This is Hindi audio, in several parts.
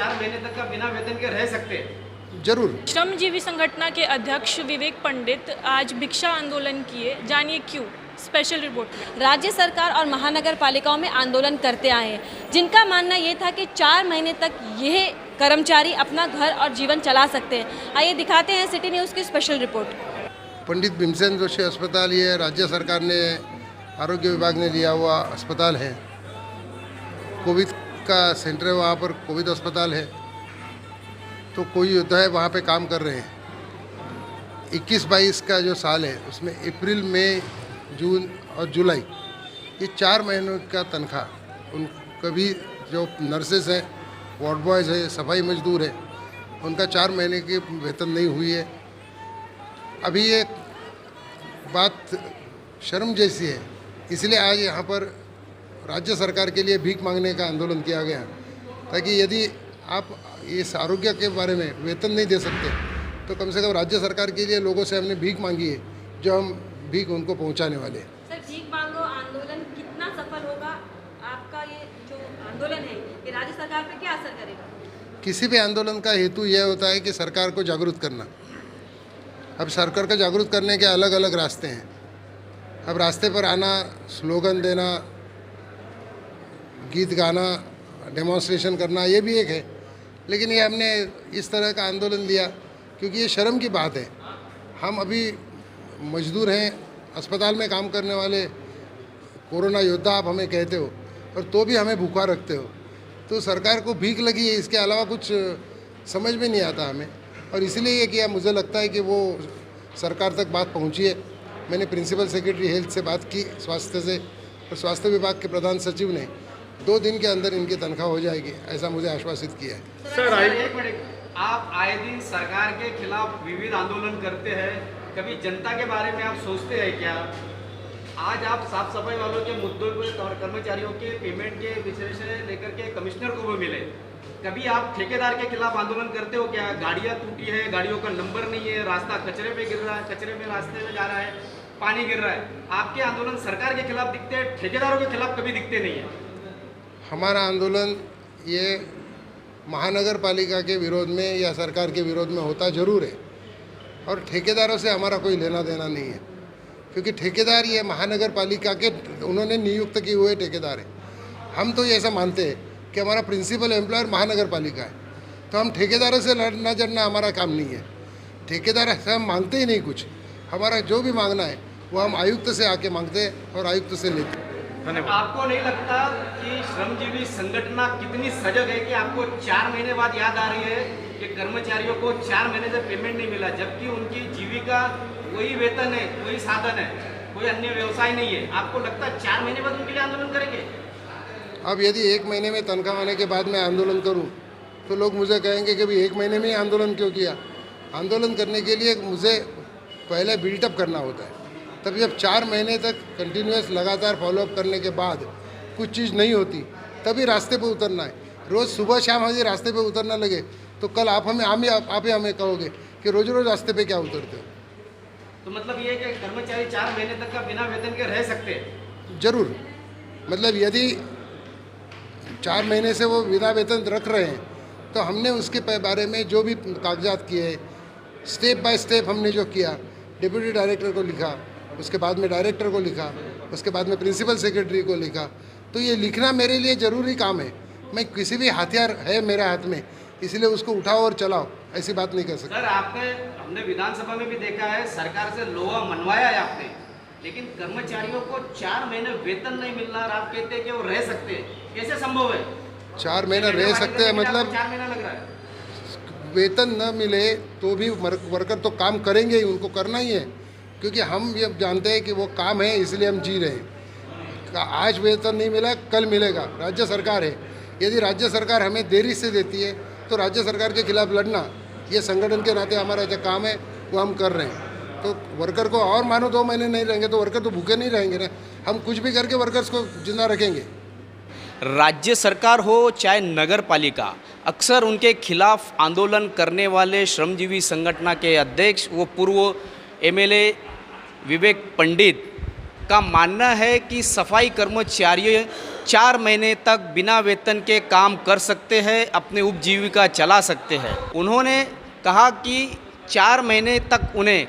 4 महीने तक का बिना वेतन के रह सकते हैं? जरूर। श्रमजीवी संगठन के अध्यक्ष विवेक पंडित आज भिक्षा आंदोलन किए, जानिए क्यों, स्पेशल रिपोर्ट में। राज्य सरकार और महानगर पालिकाओं में आंदोलन करते आए हैं, जिनका मानना ये था कि 4 महीने तक यह कर्मचारी अपना घर और जीवन चला सकते हैं। आइए दिखाते हैं सिटी न्यूज़ की स्पेशल रिपोर्ट। पंडित भीमसेन जोशी अस्पताल ये राज्य सरकार ने, आरोग्य विभाग ने लिया हुआ अस्पताल है। कोविड का सेंटर है, वहाँ पर कोविड अस्पताल है। तो कोई योद्धा है वहाँ पे काम कर रहे हैं। 21-22 का जो साल है उसमें अप्रैल, मई, जून और जुलाई ये 4 महीनों का तनख्वाह उन कभी जो नर्सेस हैं, वार्ड बॉयज़ है, सफाई मजदूर है, उनका 4 महीने की वेतन नहीं हुई है। अभी ये बात शर्म जैसी है, इसलिए आज यहाँ पर राज्य सरकार के लिए भीख मांगने का आंदोलन किया गया, ताकि यदि आप इस आरोग्य के बारे में वेतन नहीं दे सकते तो कम से कम राज्य सरकार के लिए लोगों से हमने भीख मांगी है, जो हम भीख उनको पहुँचाने वाले हैं। सर, भीख मांगो आंदोलन कितना सफल होगा? आपका ये जो आंदोलन है ये राज्य सरकार पे क्या असर करेगा? किसी भी आंदोलन का हेतु यह होता है कि सरकार को जागरूक करना। अब सरकार को जागरूक करने के अलग अलग रास्ते हैं। अब रास्ते पर आना, स्लोगन देना, गीत गाना, डेमोन्स्ट्रेशन करना, ये भी एक है। लेकिन ये हमने इस तरह का आंदोलन लिया क्योंकि ये शर्म की बात है। हम अभी मजदूर हैं, अस्पताल में काम करने वाले, कोरोना योद्धा आप हमें कहते हो, और तो भी हमें भूखा रखते हो। तो सरकार को भीख लगी है, इसके अलावा कुछ समझ में नहीं आता हमें, और इसलिए ये किया। मुझे लगता है कि वो सरकार तक बात पहुंची है। मैंने प्रिंसिपल सेक्रेटरी हेल्थ से बात की, स्वास्थ्य से, और स्वास्थ्य विभाग के प्रधान सचिव ने 2 दिन के अंदर इनकी तनख्वाह हो जाएगी, ऐसा मुझे आश्वासित किया है। सर एक मिनट, आप आए दिन सरकार के खिलाफ विविध आंदोलन करते हैं, कभी जनता के बारे में आप सोचते हैं क्या? आज आप साफ सफाई वालों के मुद्दों पर और कर्मचारियों के पेमेंट के विषय से लेकर के कमिश्नर को भी मिले, कभी आप ठेकेदार के खिलाफ आंदोलन करते हो क्या? गाड़ियाँ टूटी है, गाड़ियों का नंबर नहीं है, रास्ता कचरे में गिर रहा है, कचरे में रास्ते में जा रहा है, पानी गिर रहा है। आपके आंदोलन सरकार के खिलाफ दिखते हैं, ठेकेदारों के खिलाफ कभी दिखते नहीं है। हमारा आंदोलन ये महानगर पालिका के विरोध में या सरकार के विरोध में होता जरूर है, और ठेकेदारों से हमारा कोई लेना देना नहीं है, क्योंकि ठेकेदार ये महानगर पालिका के उन्होंने नियुक्त किए हुए ठेकेदार हैं। हम तो ये ऐसा मानते हैं कि हमारा प्रिंसिपल एम्प्लॉयर महानगर पालिका है, तो हम ठेकेदारों से लड़ना जड़ना हमारा काम नहीं है। ठेकेदार ऐसा हम मांगते ही नहीं कुछ। हमारा जो भी मांगना है वो हम आयुक्त से आके मांगते हैं और आयुक्त से लेते हैं। आपको नहीं लगता कि श्रमजीवी संगठन कितनी सजग है कि आपको 4 महीने बाद याद आ रही है कि कर्मचारियों को 4 महीने से पेमेंट नहीं मिला, जबकि उनकी जीविका वही वेतन है, वही साधन है, कोई अन्य व्यवसाय नहीं है? आपको लगता है 4 महीने बाद उनके लिए आंदोलन करेंगे? अब यदि 1 महीने में तनख्वाह आने के बाद मैं आंदोलन करूं तो लोग मुझे कहेंगे कि भाई 1 महीने में ही आंदोलन क्यों किया? आंदोलन करने के लिए मुझे पहले बिल्टअप करना होता है। तब जब 4 महीने तक कंटिन्यूस लगातार फॉलोअप करने के बाद कुछ चीज़ नहीं होती, तभी रास्ते पे उतरना है। रोज़ सुबह शाम यदि रास्ते पे उतरना लगे तो कल आप ही हमें कहोगे कि रोज़ रोज़ रास्ते पे क्या उतरते हो। तो मतलब ये कि कर्मचारी 4 महीने तक का बिना वेतन के रह सकते हैं? जरूर। मतलब यदि 4 महीने से वो बिना वेतन रख रहे हैं तो हमने उसके बारे में जो भी कागजात किए, स्टेप बाय स्टेप हमने जो किया, डिप्टी डायरेक्टर को लिखा, उसके बाद में डायरेक्टर को लिखा, उसके बाद में प्रिंसिपल सेक्रेटरी को लिखा। तो ये लिखना मेरे लिए ज़रूरी काम है। मैं किसी भी हथियार है मेरे हाथ में, इसलिए उसको उठाओ और चलाओ, ऐसी बात नहीं कर सकता। सर हमने विधानसभा में भी देखा है, सरकार से लोहा मनवाया है आपने, लेकिन कर्मचारियों को 4 महीने वेतन नहीं मिल रहा और आप कहते हैं कि वो रह सकते हैं, कैसे संभव है? 4 महीने रह सकते हैं मतलब 4 महीना लग रहा है। वेतन न मिले तो भी वर्कर तो काम करेंगे ही, उनको करना ही है, क्योंकि हम ये जानते हैं कि वो काम है, इसलिए हम जी रहे हैं। आज वेतन नहीं मिला, कल मिलेगा। राज्य सरकार है, यदि राज्य सरकार हमें देरी से देती है तो राज्य सरकार के खिलाफ लड़ना ये संगठन के नाते हमारा जो काम है वो हम कर रहे हैं। तो वर्कर को और मानो 2 महीने नहीं रहेंगे तो वर्कर तो भूखे नहीं रहेंगे ना। हम कुछ भी करके वर्कर्स को जिंदा रखेंगे। राज्य सरकार हो चाहे नगर पालिका, अक्सर उनके खिलाफ आंदोलन करने वाले श्रमजीवी संगठन के अध्यक्ष वो पूर्व एमएलए विवेक पंडित का मानना है कि सफाई कर्मचारी 4 महीने तक बिना वेतन के काम कर सकते हैं, अपनी उपजीविका चला सकते हैं। उन्होंने कहा कि 4 महीने तक उन्हें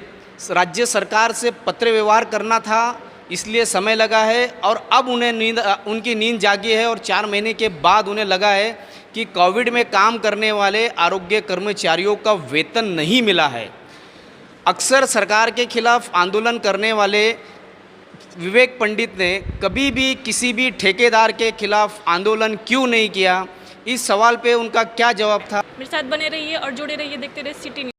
राज्य सरकार से पत्र व्यवहार करना था, इसलिए समय लगा है और अब उनकी नींद जागी है और 4 महीने के बाद उन्हें लगा है कि कोविड में काम करने वाले आरोग्य कर्मचारियों का वेतन नहीं मिला है। अक्सर सरकार के खिलाफ आंदोलन करने वाले विवेक पंडित ने कभी भी किसी भी ठेकेदार के खिलाफ आंदोलन क्यों नहीं किया, इस सवाल पे उनका क्या जवाब था। मेरे साथ बने रहिए और जुड़े रहिए, देखते रहिए सिटी न्यूज़।